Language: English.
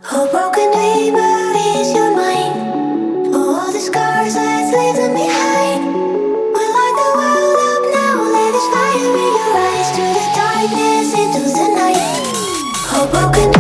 Oh, broken dreamer, is your mind? Oh, all the scars that's leaving behind. We light the world up now, let us fire in your eyes. To the darkness, into the night. Oh, broken